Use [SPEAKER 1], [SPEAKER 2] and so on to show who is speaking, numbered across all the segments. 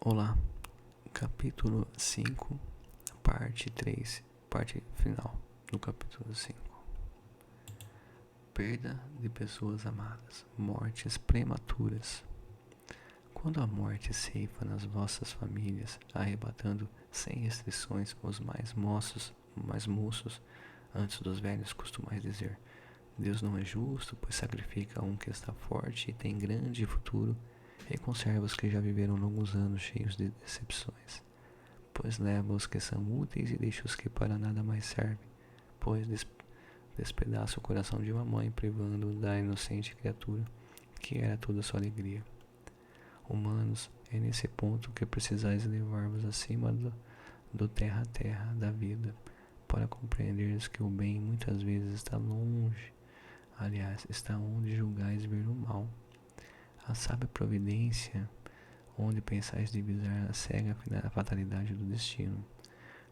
[SPEAKER 1] Olá, capítulo 5, parte 3, parte final do capítulo 5. Perda de pessoas amadas, mortes prematuras. Quando a morte ceifa nas vossas famílias, arrebatando sem restrições os mais moços, antes dos velhos costumais dizer: Deus não é justo, pois sacrifica um que está forte e tem grande futuro, e conserva os que já viveram longos anos cheios de decepções. Pois leva os que são úteis e deixa os que para nada mais servem, pois despedaça o coração de uma mãe, privando da inocente criatura, que era toda sua alegria. Humanos, é nesse ponto que precisais elevar-vos acima do terra a terra da vida, para compreenderes que o bem muitas vezes está longe, aliás, está onde julgais ver o mal. A sábia providência, onde pensais divisar a cega fatalidade do destino,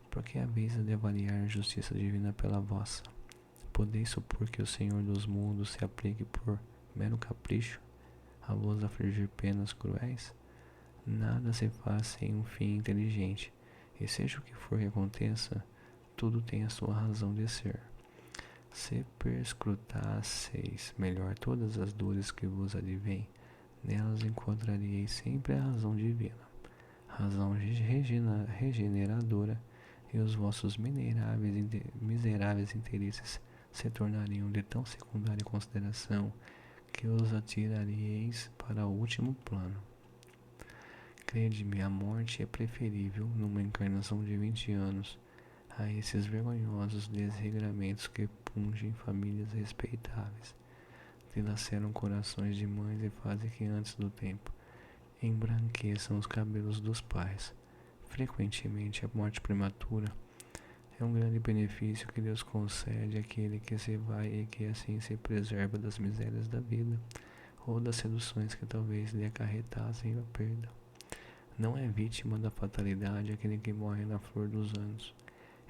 [SPEAKER 1] porque é a vez de avaliar a justiça divina pela vossa. Podeis supor que o Senhor dos mundos se aplique por mero capricho a vos afligir penas cruéis? Nada se faz sem um fim inteligente, e seja o que for que aconteça, tudo tem a sua razão de ser. Se perscrutasseis melhor todas as dores que vos advêm, nelas encontraríeis sempre a razão divina, razão regeneradora, e os vossos miseráveis interesses se tornariam de tão secundária consideração que os atiraríeis para o último plano. Crede-me, a morte é preferível numa encarnação de 20 anos a esses vergonhosos desregramentos que pungem famílias respeitáveis, dilaceram corações de mães e fazem que antes do tempo embranqueçam os cabelos dos pais. Frequentemente a morte prematura é um grande benefício que Deus concede àquele que se vai e que assim se preserva das misérias da vida ou das seduções que talvez lhe acarretassem a perda. Não é vítima da fatalidade aquele que morre na flor dos anos.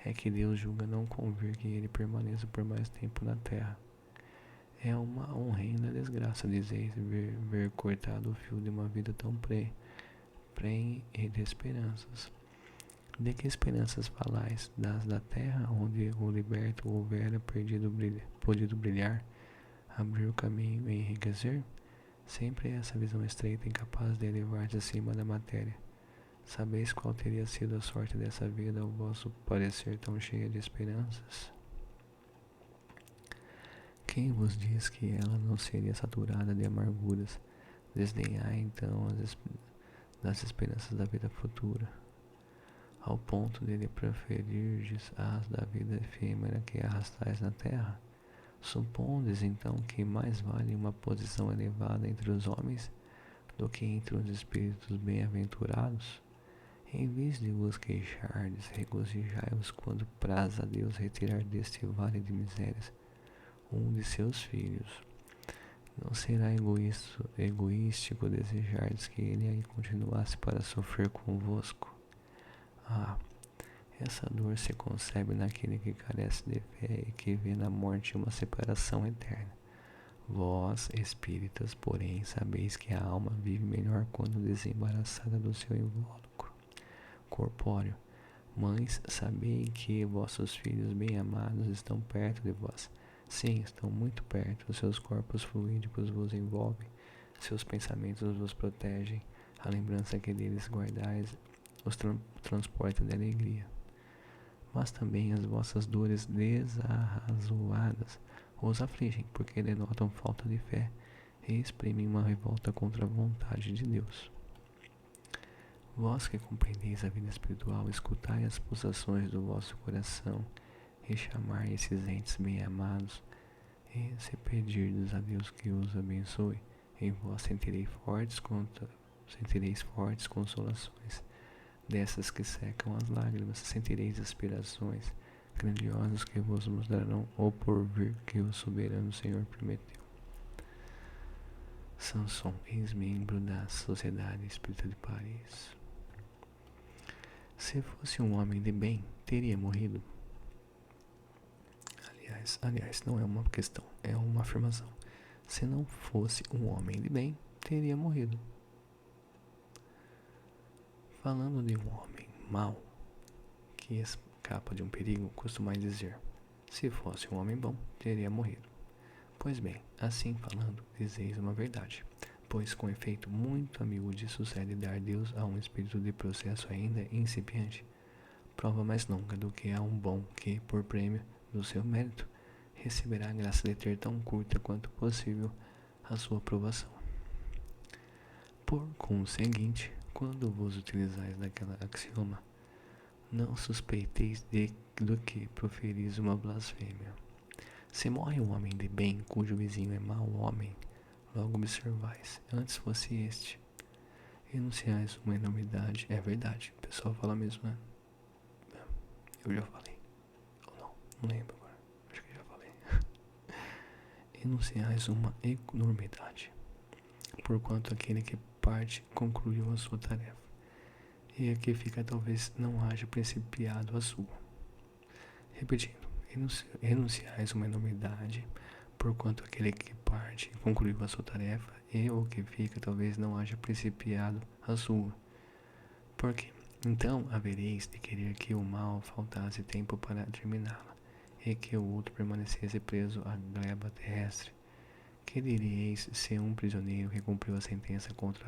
[SPEAKER 1] É que Deus julga não convir que ele permaneça por mais tempo na terra. É uma horrenda desgraça, dizeis, ver cortado o fio de uma vida tão prenhe de esperanças. De que esperanças falais? Das da terra, onde o liberto houvera podido brilhar, abrir o caminho e enriquecer? Sempre essa visão estreita, incapaz de elevar-se acima da matéria. Sabeis qual teria sido a sorte dessa vida ao vosso parecer tão cheia de esperanças? Quem vos diz que ela não seria saturada de amarguras? Desdenhai então das esperanças da vida futura, ao ponto de lhe preferirdes as da vida efêmera que arrastais na terra? Supondes então que mais vale uma posição elevada entre os homens do que entre os espíritos bem-aventurados? Em vez de vos queixardes, regozijai-vos quando praz a Deus retirar deste vale de misérias um de seus filhos. Não será egoístico desejardes que ele aí continuasse para sofrer convosco? Ah, essa dor se concebe naquele que carece de fé e que vê na morte uma separação eterna. Vós, espíritas, porém, sabeis que a alma vive melhor quando desembaraçada do seu invólucro corpóreo. Mães, sabei que vossos filhos bem-amados estão perto de vós. Sim, estão muito perto. Os seus corpos fluídicos vos envolvem, seus pensamentos vos protegem. A lembrança que deles guardais os transporta de alegria. Mas também as vossas dores desarrazoadas os afligem, porque denotam falta de fé e exprimem uma revolta contra a vontade de Deus. Vós que compreendeis a vida espiritual, escutai as pulsações do vosso coração e chamai esses entes bem-amados, e se pedirdes a Deus que os abençoe, em vós sentireis fortes consolações, dessas que secam as lágrimas, sentireis aspirações grandiosas que vos mostrarão o porvir que o soberano Senhor prometeu. Samson, ex-membro da Sociedade Espírita de Paris. Se fosse um homem de bem, teria morrido. Aliás, não é uma questão, é uma afirmação. Se não fosse um homem de bem, teria morrido. Falando de um homem mau que escapa de um perigo, costumai dizer: se fosse um homem bom, teria morrido. Pois bem, assim falando, dizeis uma verdade. Pois com efeito muito a miúde sucede dar Deus a um espírito de processo ainda incipiente, prova mais longa do que a um bom que, por prêmio do seu mérito, receberá a graça de ter tão curta quanto possível a sua aprovação. Por conseguinte, quando vos utilizais daquela axioma, não suspeiteis do que proferis uma blasfêmia. Se morre um homem de bem, cujo vizinho é mau homem, logo observais, antes fosse este. Enunciais uma enormidade, é verdade, o pessoal fala mesmo, né? Eu já falei, ou não lembro agora, acho que já falei. Enunciais uma enormidade, porquanto aquele que parte concluiu a sua tarefa, e a que fica talvez não haja principiado a sua. Repetindo, enunciais uma enormidade, porquanto aquele que parte concluiu a sua tarefa, e o que fica talvez não haja principiado a sua. Por quê? Então havereis de querer que o mal faltasse tempo para terminá-la, e que o outro permanecesse preso à gleba terrestre. Que diríeis se um prisioneiro que cumpriu a sentença contra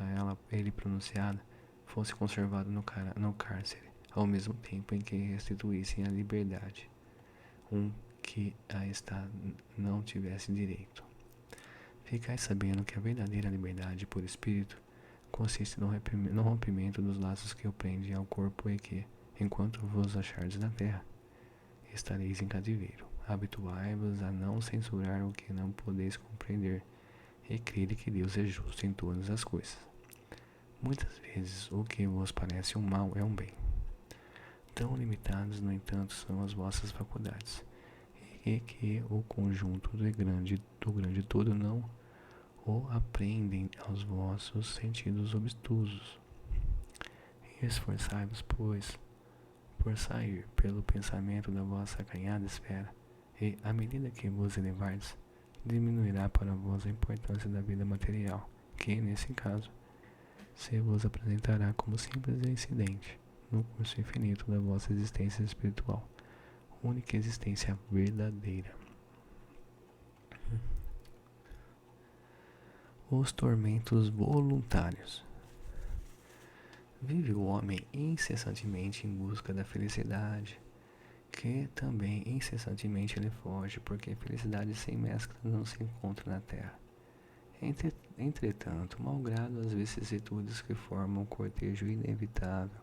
[SPEAKER 1] ele pronunciada fosse conservado no cárcere, ao mesmo tempo em que restituíssem a liberdade um que a esta não tivesse direito? Ficais sabendo que a verdadeira liberdade por espírito consiste no rompimento dos laços que o prendem ao corpo, e que, enquanto vos achardes na terra, estareis em cativeiro. Habituai-vos a não censurar o que não podeis compreender, e crede que Deus é justo em todas as coisas. Muitas vezes o que vos parece um mal é um bem. Tão limitadas, no entanto, são as vossas faculdades, e que o conjunto do grande todo não o apreendem aos vossos sentidos obtusos. Esforçai-vos, pois, por sair pelo pensamento da vossa acanhada esfera, e, à medida que vos elevardes, diminuirá para vós a importância da vida material, que, nesse caso, se vos apresentará como simples incidente no curso infinito da vossa existência espiritual, única existência verdadeira. Os tormentos voluntários. Vive o homem incessantemente em busca da felicidade, que também incessantemente ele foge, porque felicidade sem mescla não se encontra na terra. Entretanto, malgrado as vicissitudes que formam o cortejo inevitável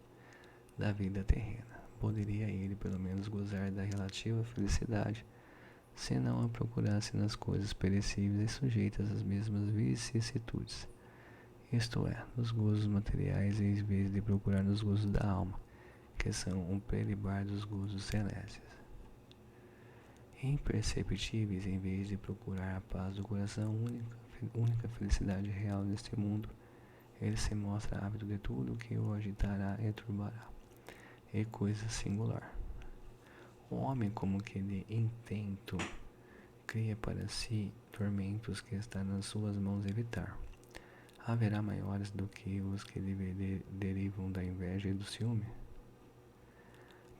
[SPEAKER 1] da vida terrena, poderia ele pelo menos gozar da relativa felicidade, se não a procurasse nas coisas perecíveis e sujeitas às mesmas vicissitudes, isto é, nos gozos materiais, em vez de procurar nos gozos da alma, que são um prelibar dos gozos celestes. Imperceptíveis, em vez de procurar a paz do coração, única felicidade real neste mundo, ele se mostra ávido de tudo que o agitará e turbará, e coisa singular. O homem, como que de intento, cria para si tormentos que está nas suas mãos evitar. Haverá maiores do que os que derivam da inveja e do ciúme?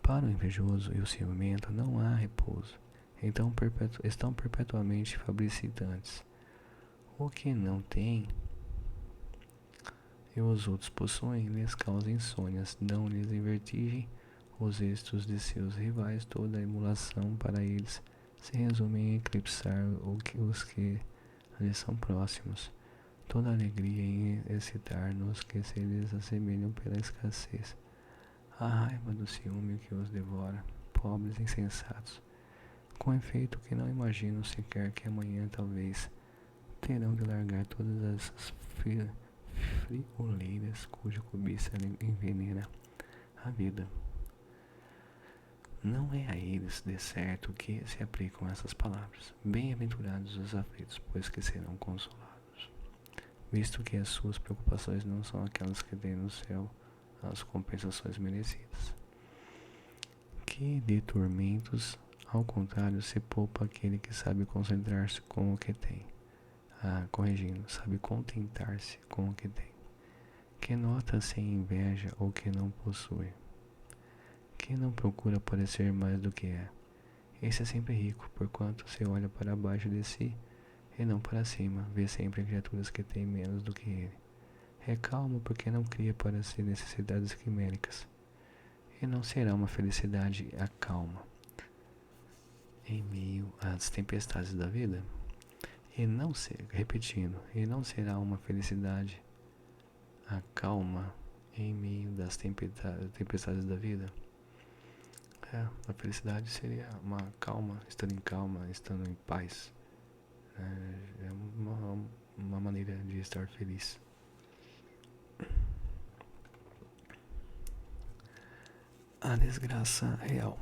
[SPEAKER 1] Para o invejoso e o ciumento não há repouso, então estão perpetuamente fabricitantes. O que não tem e os outros possuem lhes causa insônias, dão-lhes em vertigem os êxitos de seus rivais. Toda a emulação para eles se resume em eclipsar os que lhes são próximos, toda a alegria em excitar nos que se lhes assemelham pela escassez, a raiva do ciúme que os devora, pobres insensatos, com efeito que não imaginam sequer que amanhã talvez terão de largar todas essas frioleiras cuja cobiça envenena a vida. Não é a eles, de certo, que se aplicam essas palavras: bem-aventurados os aflitos, pois que serão consolados, visto que as suas preocupações não são aquelas que têm no céu as compensações merecidas. Que de tormentos, ao contrário, se poupa aquele que sabe concentrar-se com o que tem. Corrigindo, sabe contentar-se com o que tem. que nota sem inveja o que não possui, que não procura parecer mais do que é. Esse é sempre rico, porquanto se olha para baixo de si e não para cima, vê sempre criaturas que têm menos do que ele. É calmo porque não cria para si necessidades quiméricas, e não será uma felicidade a calma em meio às tempestades da vida. E não ser, repetindo, e não será uma felicidade a calma em meio das tempestades da vida. A felicidade seria uma calma, estando em paz. É uma maneira de estar feliz. A desgraça real.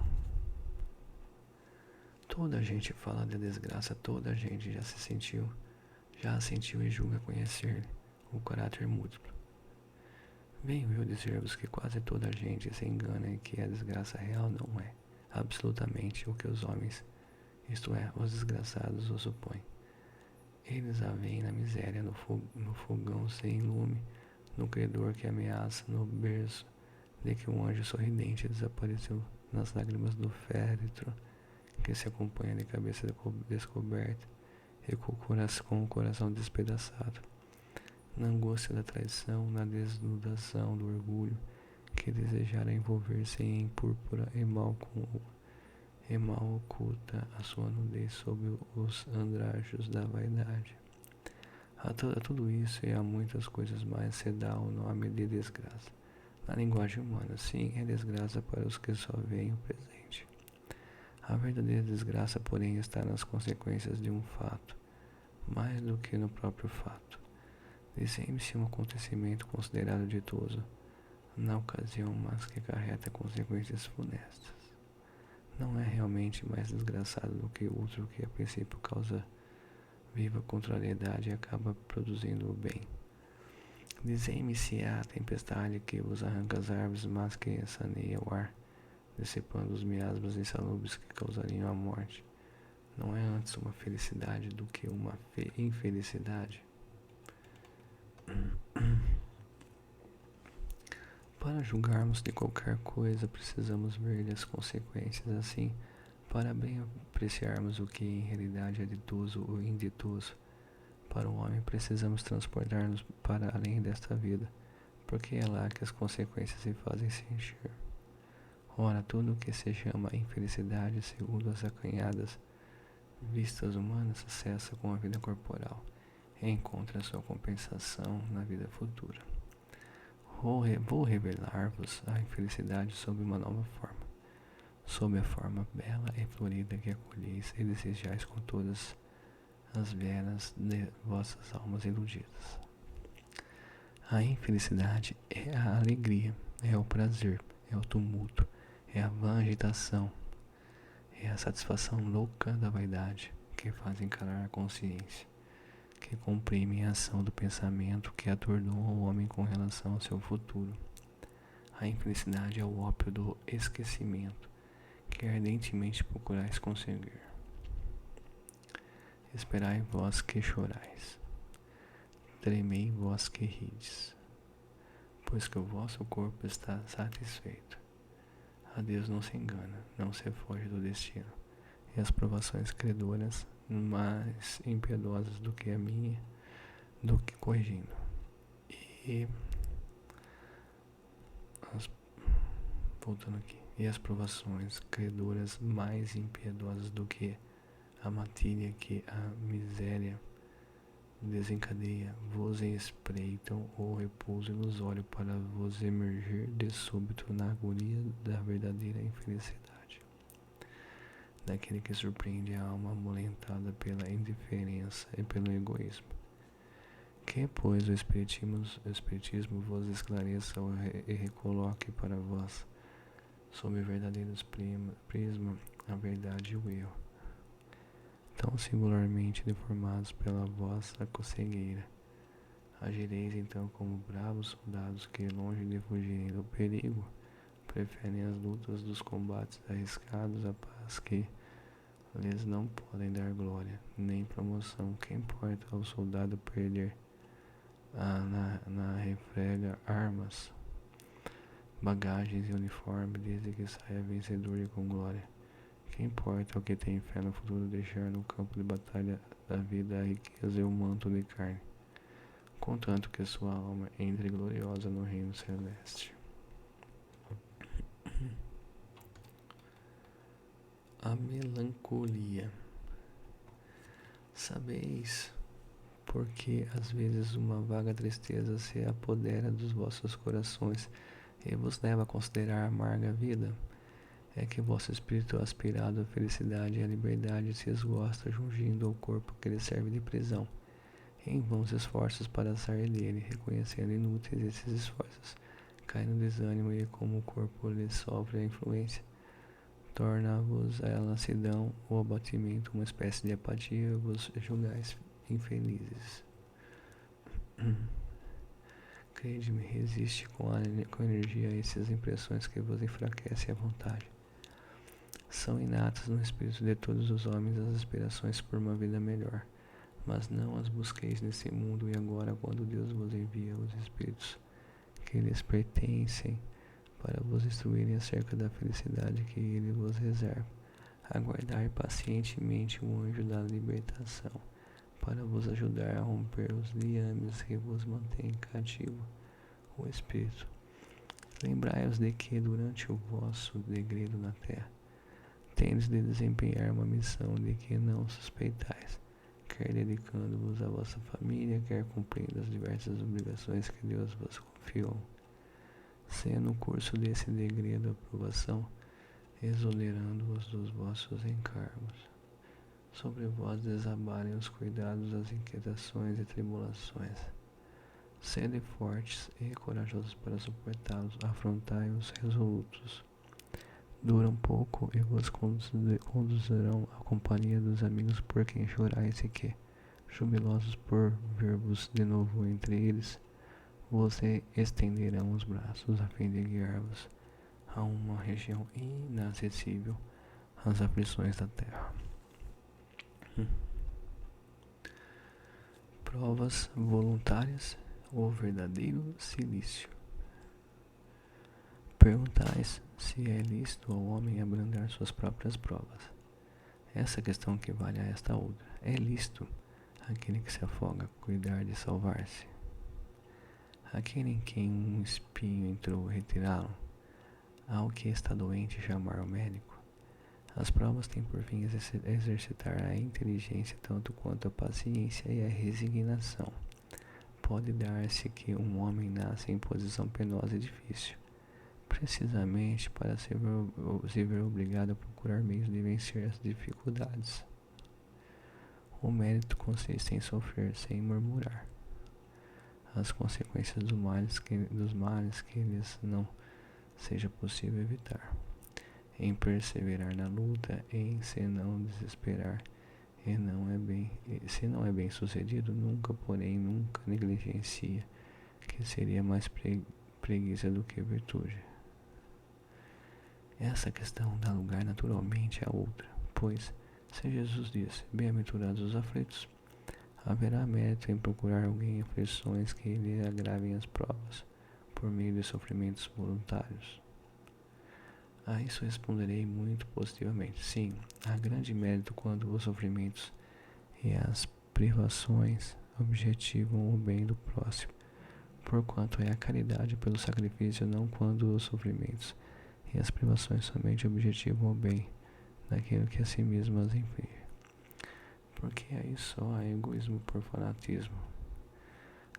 [SPEAKER 1] Toda a gente fala de desgraça, toda a gente já a sentiu e julga conhecer o caráter múltiplo. Venho eu dizer-vos que quase toda a gente se engana em que a desgraça real não é absolutamente o que os homens, isto é, os desgraçados, o supõem. Eles a veem na miséria, no fogão sem lume, no credor que ameaça, no berço de que um anjo sorridente desapareceu, nas lágrimas do féretro que se acompanha de cabeça descoberta e com o coração despedaçado, na angústia da traição, na desnudação do orgulho que desejara envolver-se em púrpura e mal oculta a sua nudez sob os andrajos da vaidade. A tudo isso e a muitas coisas mais se dá o nome de desgraça. Na linguagem humana, sim, é desgraça para os que só veem o presente. A verdadeira desgraça, porém, está nas consequências de um fato, mais do que no próprio fato. Dizemos-se um acontecimento considerado ditoso na ocasião, mas que acarreta consequências funestas. Não é realmente mais desgraçado do que outro que a princípio causa viva contrariedade e acaba produzindo o bem. Dizei-me se há tempestade que vos arranca as árvores, mas que saneia o ar, dissipando os miasmas insalubres que causariam a morte. Não é antes uma felicidade do que uma infelicidade? Para julgarmos de qualquer coisa, precisamos ver-lhe as consequências. Assim, para bem apreciarmos o que em realidade é ditoso ou inditoso para o homem, precisamos transportar-nos para além desta vida, porque é lá que as consequências se fazem sentir. Ora, tudo o que se chama infelicidade, segundo as acanhadas vistas humanas, cessa com a vida corporal e encontra sua compensação na vida futura. Vou revelar-vos a infelicidade sob uma nova forma, sob a forma bela e florida que acolheis e desejais com todas as veras de vossas almas iludidas. A infelicidade é a alegria, é o prazer, é o tumulto, é a vã agitação, é a satisfação louca da vaidade que faz encarar a consciência, que comprime a ação do pensamento, que atordoa o homem com relação ao seu futuro. A infelicidade é o ópio do esquecimento, que ardentemente procurais conseguir. Esperai vós que chorais, tremei vós que rides, pois que o vosso corpo está satisfeito. A Deus não se engana, não se foge do destino, e as provações credoras, mais impiedosas do que a minha, do que corrigindo. Voltando aqui. E as provações credoras mais impiedosas do que a matilha que a miséria desencadeia, vos espreitam o repouso ilusório para vos emergir de súbito na agonia da verdadeira infelicidade, daquele que surpreende a alma amolentada pela indiferença e pelo egoísmo. Que, pois, o espiritismo vos esclareça e recoloque para vós, sob verdadeiros prisma, a verdade e o erro, tão singularmente deformados pela vossa cegueira. Agireis então como bravos soldados que, longe de fugirem do perigo, preferem as lutas dos combates arriscados à paz que lhes não podem dar glória, nem promoção. Que importa ao soldado perder na refrega armas, bagagens e uniforme, desde que saia vencedor e com glória. Que importa o que tem fé no futuro deixar no campo de batalha da vida a riqueza e o manto de carne, contanto que sua alma entre gloriosa no reino celeste. A melancolia. Sabeis porque às vezes uma vaga tristeza se apodera dos vossos corações e vos leva a considerar a amarga vida? É que vosso espírito aspirado à felicidade e à liberdade se esgosta jungindo ao corpo que lhe serve de prisão. Em vãos esforços para sair dele, reconhecendo inúteis esses esforços, cai no desânimo e como o corpo lhe sofre a influência, torna-vos a lassidão ou abatimento uma espécie de apatia, vos julgais infelizes. Crede-me, resiste com energia a essas impressões que vos enfraquecem a vontade. São inatas no espírito de todos os homens as aspirações por uma vida melhor, mas não as busqueis nesse mundo e agora quando Deus vos envia os espíritos que lhes pertencem para vos instruírem acerca da felicidade que ele vos reserva, aguardai pacientemente o anjo da libertação, para vos ajudar a romper os liames que vos mantêm cativo o espírito. Lembrai-vos de que durante o vosso degredo na terra, tendes de desempenhar uma missão de que não suspeitais, quer dedicando-vos à vossa família, quer cumprindo as diversas obrigações que Deus vos confiou. Se no curso desse degredo a provação, exonerando-vos dos vossos encargos, sobre vós desabarem os cuidados, as inquietações e tribulações. Sede fortes e corajosos para suportá-los, afrontai-os resolutos. Duram pouco e vos conduzirão à companhia dos amigos por quem chorais e que, jubilosos por ver-vos de novo entre eles, vos estenderão os braços a fim de guiar-vos a uma região inacessível às aflições da terra. Provas voluntárias ou verdadeiro silício. Perguntais se é lícito ao homem abrandar suas próprias provas. Essa questão equivale a esta outra. É lícito aquele que se afoga cuidar de salvar-se? Aquele em quem um espinho entrou retirá-lo? Ao que está doente chamar o médico? As provas têm por fim exercitar a inteligência tanto quanto a paciência e a resignação. Pode dar-se que um homem nasça em posição penosa e difícil, precisamente para se ver obrigado a procurar meios de vencer as dificuldades. O mérito consiste em sofrer sem murmurar as consequências dos males que lhes não seja possível evitar, em perseverar na luta, em se não desesperar, se não é bem sucedido, nunca negligencia, que seria mais preguiça do que virtude. Essa questão dá lugar naturalmente a outra, pois, se Jesus disse, bem-aventurados os aflitos, haverá mérito em procurar alguém em aflições que lhe agravem as provas, por meio de sofrimentos voluntários. A isso responderei muito positivamente. Sim, há grande mérito quando os sofrimentos e as privações objetivam o bem do próximo, porquanto é a caridade pelo sacrifício, não quando os sofrimentos e as privações somente objetivam o bem daquilo que a si mesmo as inflige. Porque aí só há egoísmo por fanatismo.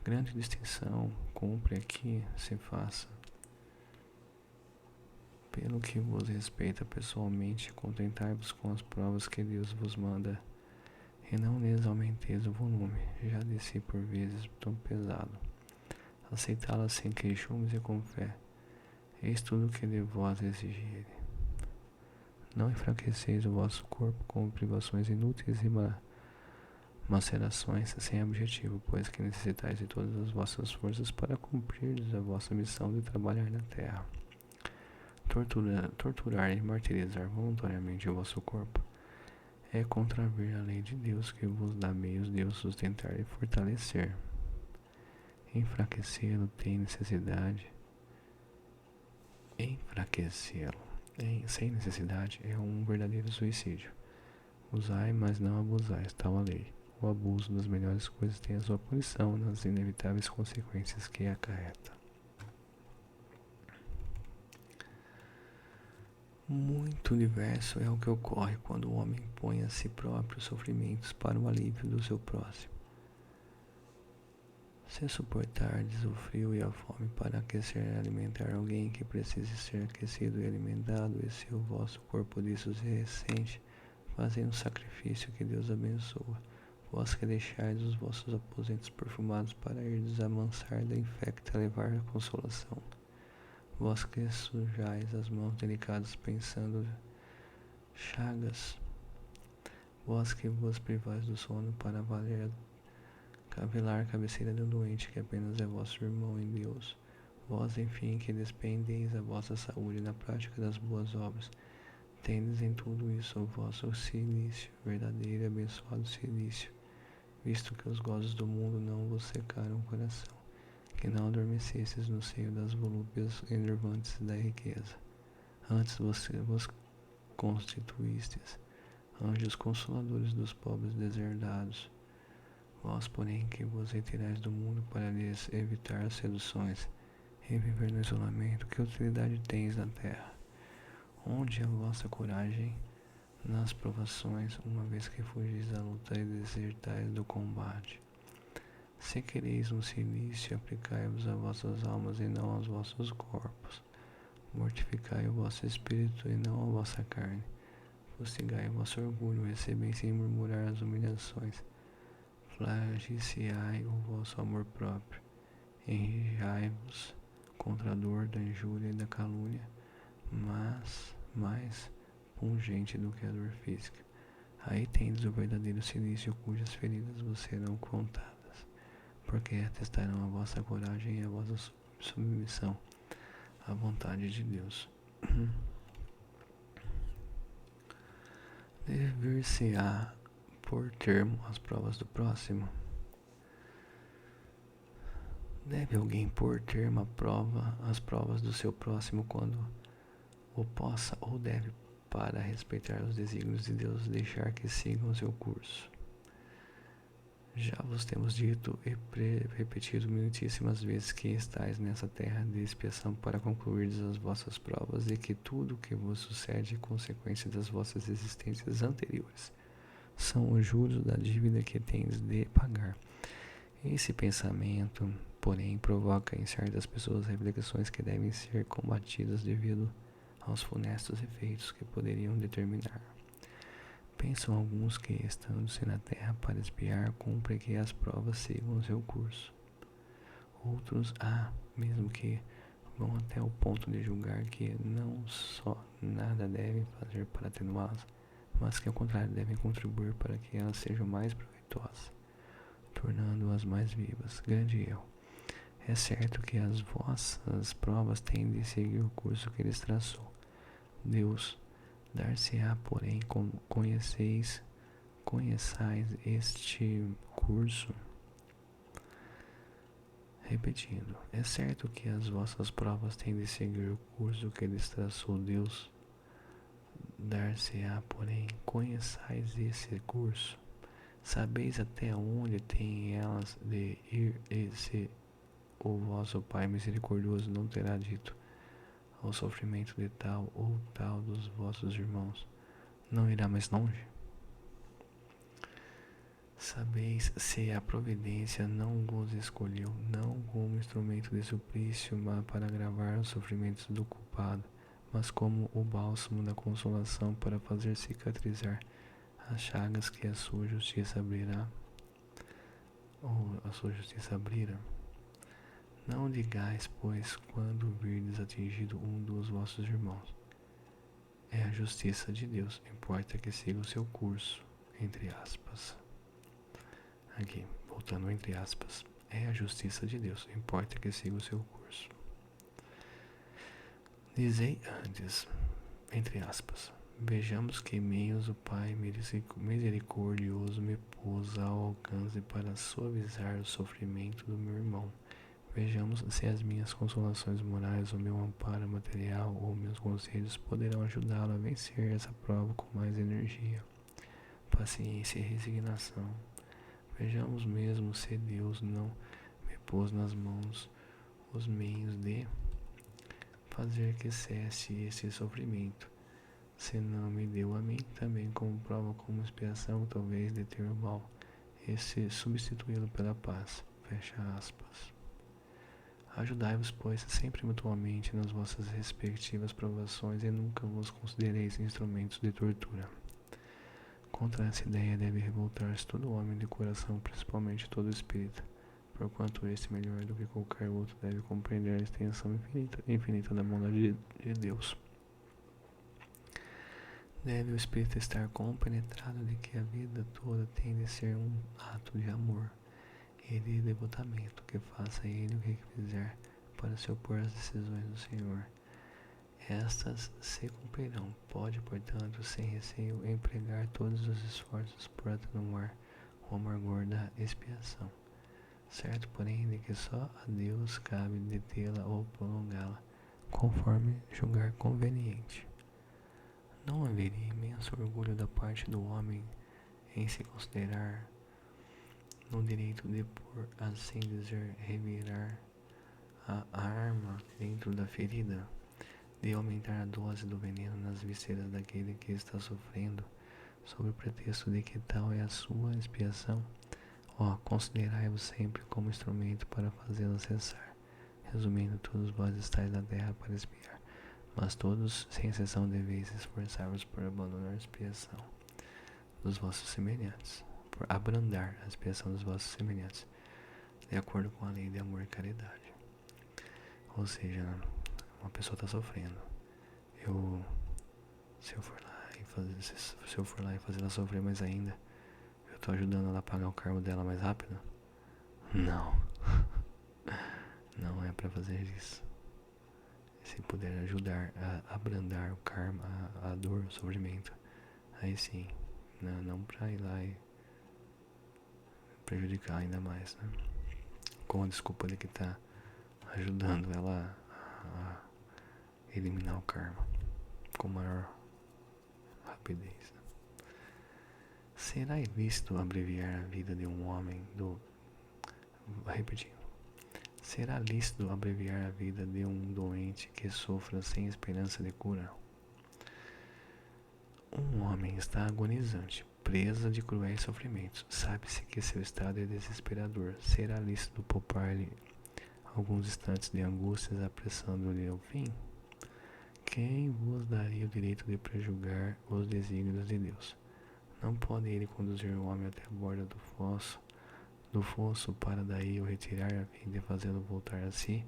[SPEAKER 1] Grande distinção cumpre aqui se faça. Pelo que vos respeita pessoalmente, contentai-vos com as provas que Deus vos manda, e não lhes aumenteis o volume, já de si por vezes tão pesado. Aceitá-las sem queixumes e com fé, eis tudo que de vós exigirem. Não enfraqueceis o vosso corpo com privações inúteis e macerações sem objetivo, pois que necessitais de todas as vossas forças para cumprir a vossa missão de trabalhar na terra. Torturar e martirizar voluntariamente o vosso corpo é contravir a lei de Deus que vos dá meios de o sustentar e fortalecer. Enfraquecê-lo tem necessidade. Enfraquecê-lo sem necessidade é um verdadeiro suicídio. Usai, mas não abusais, tal a lei. O abuso das melhores coisas tem a sua punição nas inevitáveis consequências que acarreta. Muito diverso é o que ocorre quando o homem põe a si próprio sofrimentos para o alívio do seu próximo. Se suportardes o frio e a fome para aquecer e alimentar alguém que precise ser aquecido e alimentado, e se o vosso corpo disso se ressente, fazei um sacrifício que Deus abençoa. Vós que deixais os vossos aposentos perfumados para irdes amansar da infecta levar a consolação. Vós que sujais as mãos delicadas pensando chagas. Vós que vos privais do sono para cavelar a cabeceira do doente que apenas é vosso irmão em Deus. Vós, enfim, que despendeis a vossa saúde na prática das boas obras, tendes em tudo isso o vosso cilício, verdadeiro e abençoado cilício, visto que os gozos do mundo não vos secaram o coração, que não adormecestes no seio das volúpias enervantes da riqueza. Antes vos constituístes anjos consoladores dos pobres deserdados. Vós, porém, que vos retirais do mundo para lhes evitar as seduções e viver no isolamento, que utilidade tens na terra? Onde a vossa coragem nas provações, uma vez que fugis da luta e desertais do combate? Se quereis um cilício, aplicai-vos a vossas almas e não aos vossos corpos. Mortificai o vosso espírito e não a vossa carne. Fustigai o vosso orgulho, recebei sem murmurar as humilhações. Flagiciai o vosso amor próprio. Enrijai-vos contra a dor da injúria e da calúnia, mas mais pungente do que a dor física. Aí tendes o verdadeiro cilício, cujas feridas vos serão contadas, porque atestarão a vossa coragem e a vossa submissão à vontade de Deus. Dever-se-á por termo as provas do próximo. Deve alguém pôr termo à prova, às provas do seu próximo quando o possa, ou deve, para respeitar os desígnios de Deus, deixar que sigam o seu curso? Já vos temos dito e repetido muitíssimas vezes que estáis nessa terra de expiação para concluirdes as vossas provas e que tudo o que vos sucede é consequência das vossas existências anteriores. São os juros da dívida que tendes de pagar. Esse pensamento, porém, provoca em certas pessoas reflexões que devem ser combatidas devido aos funestos efeitos que poderiam determinar. Pensam alguns que, estando-se na terra para espiar, cumpre que as provas sigam o seu curso. Outros mesmo que vão até o ponto de julgar que não só nada devem fazer para atenuá-las, mas que ao contrário devem contribuir para que elas sejam mais proveitosas, tornando-as mais vivas. Grande erro. É certo que as vossas provas têm de seguir o curso que lhes traçou Deus. Dar-se-á, porém, conheçais este curso. Repetindo, é certo que as vossas provas têm de seguir o curso que lhes traçou Deus. Dar-se-á, porém, conheçais esse curso. Sabeis até onde têm elas de ir, e se o vosso Pai misericordioso não terá dito ao sofrimento de tal ou tal dos vossos irmãos, não irá mais longe? Sabeis se a providência não vos escolheu, não como instrumento de suplício, mas para agravar os sofrimentos do culpado, mas como o bálsamo da consolação para fazer cicatrizar as chagas que a sua justiça abrirá, ou a sua justiça abrira. Não digais, pois, quando virdes atingido um dos vossos irmãos, é a justiça de Deus, importa que siga o seu curso, entre aspas. Aqui, voltando entre aspas, é a justiça de Deus, importa que siga o seu curso. Dizei antes, entre aspas, vejamos que meios o Pai misericordioso me pôs ao alcance para suavizar o sofrimento do meu irmão, Vejamos se as minhas consolações morais, o meu amparo material ou meus conselhos poderão ajudá-lo a vencer essa prova com mais energia, paciência e resignação. Vejamos mesmo se Deus não me pôs nas mãos os meios de fazer que cesse esse sofrimento, se não me deu a mim também como prova, como expiação, talvez de ter o mal, e se substituí-lo pela paz. Fecha aspas. Ajudai-vos, pois, sempre mutuamente nas vossas respectivas provações e nunca vos considereis instrumentos de tortura. Contra essa ideia deve revoltar-se todo homem de coração, principalmente todo espírita, porquanto este, melhor do que qualquer outro, deve compreender a extensão infinita da bondade de Deus. Deve o espírito estar compenetrado de que a vida toda tem de ser um ato de amor e de devotamento, que faça ele o que quiser para se opor às decisões do Senhor. Estas se cumprirão. Pode, portanto, sem receio, empregar todos os esforços por atenuar o amargor da expiação. Certo, porém, de que só a Deus cabe detê-la ou prolongá-la, conforme julgar conveniente. Não haveria imenso orgulho da parte do homem em se considerar no direito de, por assim dizer, revirar a arma dentro da ferida, de aumentar a dose do veneno nas vísceras daquele que está sofrendo, sob o pretexto de que tal é a sua expiação. Considerai-vos sempre como instrumento para fazê-la cessar. Resumindo, todos vós estáis na terra para expiar, mas todos, sem exceção, deveis esforçar-vos por abandonar a expiação dos vossos semelhantes, por abrandar a expiação dos vossos semelhantes, de acordo com a lei de amor e caridade. Ou seja, uma pessoa está sofrendo. Se eu for lá e fazer ela sofrer mais ainda, eu estou ajudando ela a pagar o karma dela mais rápido? Não. Não é para fazer isso. Se puder ajudar a abrandar o karma, a dor, o sofrimento, aí sim. Não para ir lá e prejudicar ainda mais, né? Com a desculpa de que está ajudando ela a eliminar o karma com maior rapidez. Será ilícito abreviar a vida de um homem repetindo. Será lícito abreviar a vida de um doente que sofra sem esperança de cura? Um homem está agonizante, presa de cruéis sofrimentos. Sabe-se que seu estado é desesperador. Será lícito poupar-lhe alguns instantes de angústias, apressando-lhe ao fim? Quem vos daria o direito de prejulgar os desígnios de Deus? Não pode ele conduzir o homem até a borda do fosso para daí o retirar a fim de fazê-lo voltar a si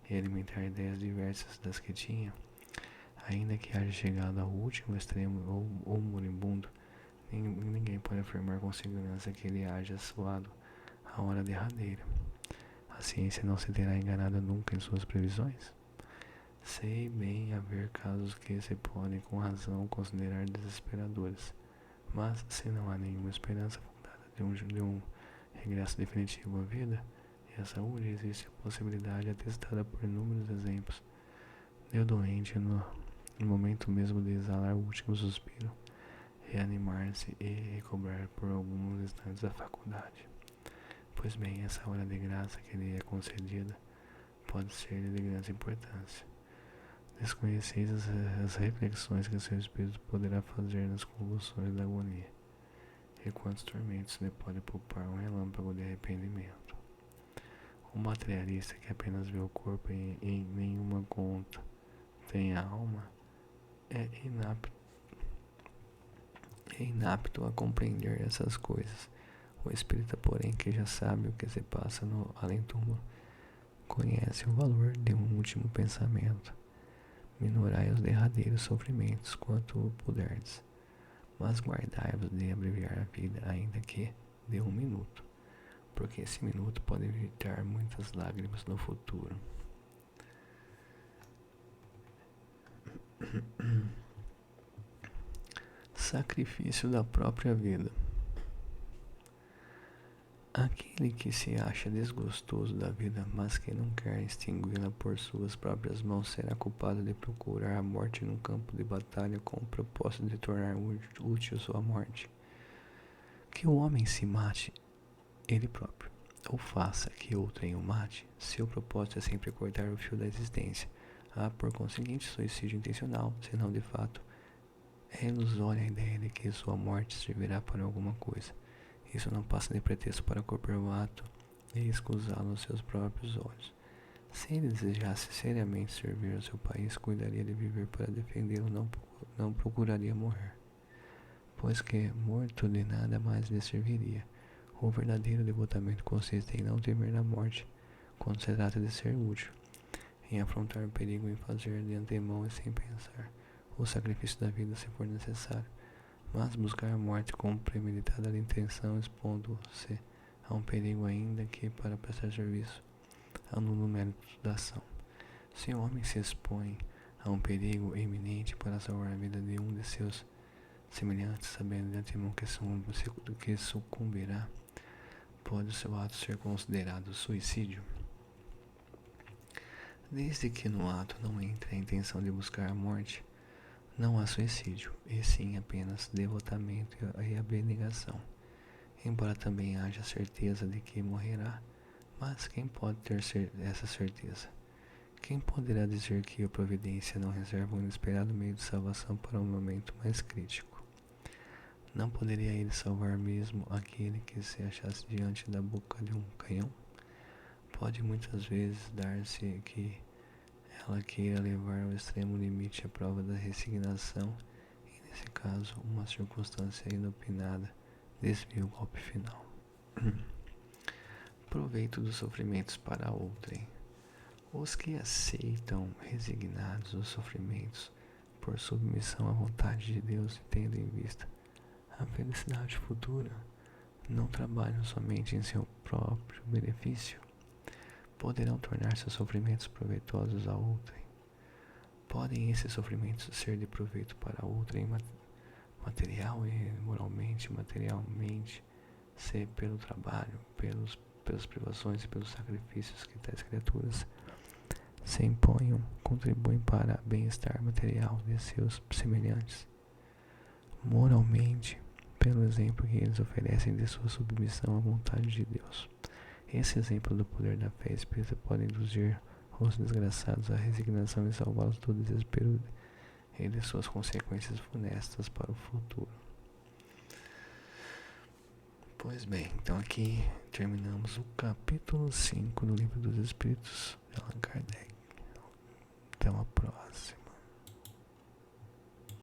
[SPEAKER 1] e alimentar ideias diversas das que tinha? Ainda que haja chegado ao último extremo ou moribundo, ninguém pode afirmar com segurança que ele haja suado a hora derradeira. A ciência não se terá enganado nunca em suas previsões? Sei bem haver casos que se podem com razão considerar desesperadores, mas se não há nenhuma esperança fundada de um regresso definitivo à vida e à saúde, existe a possibilidade atestada por inúmeros exemplos de o doente, no momento mesmo de exalar o último suspiro, reanimar-se e recobrar por alguns instantes a faculdade. Pois bem, essa hora de graça que lhe é concedida pode ser de grande importância. Desconheceis as reflexões que seu espírito poderá fazer nas convulsões da agonia, e quantos tormentos lhe pode poupar um relâmpago de arrependimento. O materialista que apenas vê o corpo e em nenhuma conta tem a alma é inapto a compreender essas coisas. O espírita, porém, que já sabe o que se passa no além-túmulo, conhece o valor de um último pensamento. Minorai os derradeiros sofrimentos quanto puderdes, mas guardai-vos de abreviar a vida, ainda que de 1 minuto, porque esse minuto pode evitar muitas lágrimas no futuro. Sacrifício da própria vida. Aquele que se acha desgostoso da vida, mas que não quer extingui-la por suas próprias mãos, será culpado de procurar a morte num campo de batalha com o propósito de tornar útil sua morte. Que o homem se mate ele próprio, ou faça que outrem o mate, seu propósito é sempre cortar o fio da existência. Há, por conseguinte, suicídio intencional, senão de fato. É ilusória a ideia de que sua morte servirá para alguma coisa. Isso não passa de pretexto para copiar o ato e escusá-lo aos seus próprios olhos. Se ele desejasse seriamente servir ao seu país, cuidaria de viver para defendê-lo, não procuraria morrer. Pois que, morto, de nada mais lhe serviria. O verdadeiro devotamento consiste em não temer a morte, quando se trata de ser útil, em afrontar o perigo, em fazer de antemão e sem pensar o sacrifício da vida se for necessário, mas buscar a morte com premeditada intenção, expondo-se a um perigo ainda que, para prestar serviço, anula o mérito da ação. Se o homem se expõe a um perigo iminente para salvar a vida de um de seus semelhantes, sabendo de antemão que sucumbirá, pode o seu ato ser considerado suicídio? Desde que no ato não entre a intenção de buscar a morte, não há suicídio, e sim apenas devotamento e abnegação. Embora também haja certeza de que morrerá, mas quem pode ter essa certeza? Quem poderá dizer que a providência não reserva um inesperado meio de salvação para um momento mais crítico? Não poderia ele salvar mesmo aquele que se achasse diante da boca de um canhão? Pode muitas vezes dar-se que ela queira levar ao extremo limite a prova da resignação e, nesse caso, uma circunstância inopinada desvia o golpe final. Proveito dos sofrimentos para outrem. Os que aceitam resignados os sofrimentos por submissão à vontade de Deus e tendo em vista a felicidade futura, não trabalham somente em seu próprio benefício, poderão tornar seus sofrimentos proveitosos a outrem. Podem esses sofrimentos ser de proveito para outrem material e materialmente, se pelo trabalho, pelas privações e pelos sacrifícios que tais criaturas se imponham, contribuem para o bem-estar material de seus semelhantes. Moralmente, pelo exemplo que eles oferecem de sua submissão à vontade de Deus. Esse exemplo do poder da fé espírita pode induzir os desgraçados à resignação e salvá-los do desespero e de suas consequências funestas para o futuro. Pois bem, então aqui terminamos o capítulo 5 do Livro dos Espíritos de Allan Kardec. Até uma próxima.